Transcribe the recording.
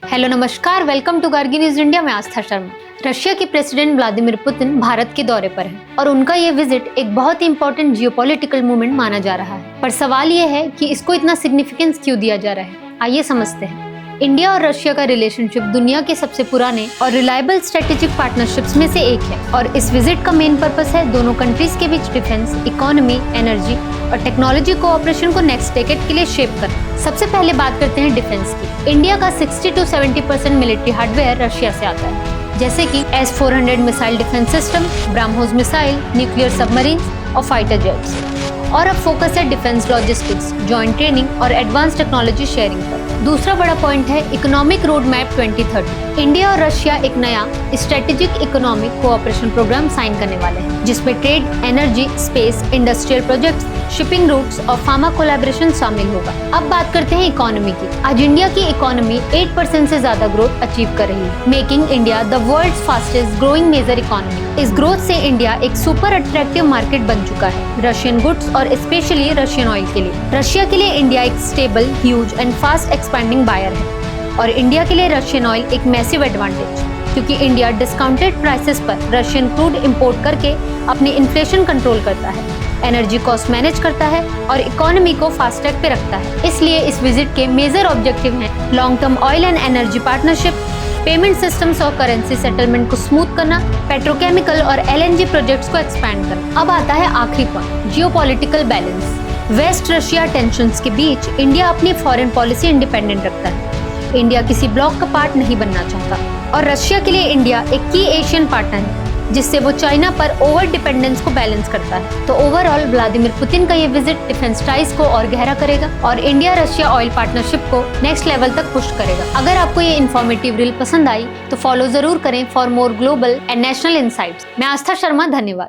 Hello नमस्कार, welcome to Gargi news India. मैं Aastha Sharma. Russia के प्रेसिडेंट व्लादिमीर पुतिन भारत के दौरे पर हैं और उनका ये विजिट एक बहुत ही इंपॉर्टेंट जियोपॉलिटिकल मूवमेंट माना जा रहा है। पर सवाल ये है कि इसको इतना सिग्निफिकेंस क्यों दिया जा रहा है। आइए समझते हैं। इंडिया और रशिया का रिलेशनशिप दुनिया के सबसे पुराने और रिलायबल स्ट्रेटेजिक पार्टनरशिप्स में से एक है और इस विजिट का मेन पर्पस है दोनों कंट्रीज के बीच डिफेंस, इकोनॉमी, एनर्जी और टेक्नोलॉजी कोऑपरेशन को नेक्स्ट डेकेड के लिए शेप करना। सबसे पहले बात करते हैं डिफेंस की। इंडिया का 60 to 70% मिलिट्री हार्डवेयर रशिया से आता है, जैसे कि S-400 missile defence system, BrahMos missile, nuclear submarine और फाइटर जेट्स। और अब फोकस है डिफेंस लॉजिस्टिक्स, जॉइंट ट्रेनिंग और एडवांस टेक्नोलॉजी शेयरिंग पर। दूसरा बड़ा पॉइंट है इकोनॉमिक रोड मैप 2030। इंडिया और रशिया एक नया strategic economic cooperation programme sign करने वाले हैं, जिसमें trade, energy, space, industrial projects, shipping routes और फार्मा कोलैबोरेशन शामिल होगा। अब बात करते हैं इकोनॉमी की। आज इंडिया की इकोनॉमी 8% से ज्यादा ग्रोथ अचीव कर रही है, making India the world's fastest growing major economy. इस ग्रोथ से इंडिया एक सुपर अट्रैक्टिव मार्केट बन चुका है रशियन गुड्स और स्पेशली रशियन ऑयल के लिए। रशिया के लिए इंडिया एक stable, huge and fast expanding buyer है और इंडिया के लिए रशियन ऑयल एक मैसिव एडवांटेज, क्योंकि इंडिया डिस्काउंटेड प्राइसेस पर रशियन क्रूड इंपोर्ट करके अपनी इन्फ्लेशन कंट्रोल करता है, एनर्जी कॉस्ट मैनेज करता है और इकोनॉमी को फास्ट ट्रैक पे रखता है। इसलिए इस विजिट के मेजर ऑब्जेक्टिव हैं long term oil and energy partnership, payment systems और करेंसी सेटलमेंट को स्मूथ करना, पेट्रोकेमिकल और LNG प्रोजेक्ट्स को एक्सपैंड करना। अब आता है आखिरी point, geopolitical balance. West Russia tensions के बीच इंडिया अपनी फॉरेन पॉलिसी इंडिपेंडेंट रखता है। इंडिया किसी ब्लॉक का पार्ट नहीं बनना चाहता और रशिया के लिए इंडिया एक की एशियन पार्टनर है, जिससे वो चाइना पर ओवर डिपेंडेंस को बैलेंस करता है। तो ओवरऑल व्लादिमीर पुतिन का ये विजिट डिफेंस टाइज को और गहरा करेगा और इंडिया रशिया ऑयल पार्टनरशिप को नेक्स्ट लेवल तक पुश करेगा। अगर आपको ये इन्फॉर्मेटिव रील पसंद आई तो फॉलो जरूर करें for more global and national insights. मैं आस्था शर्मा, धन्यवाद।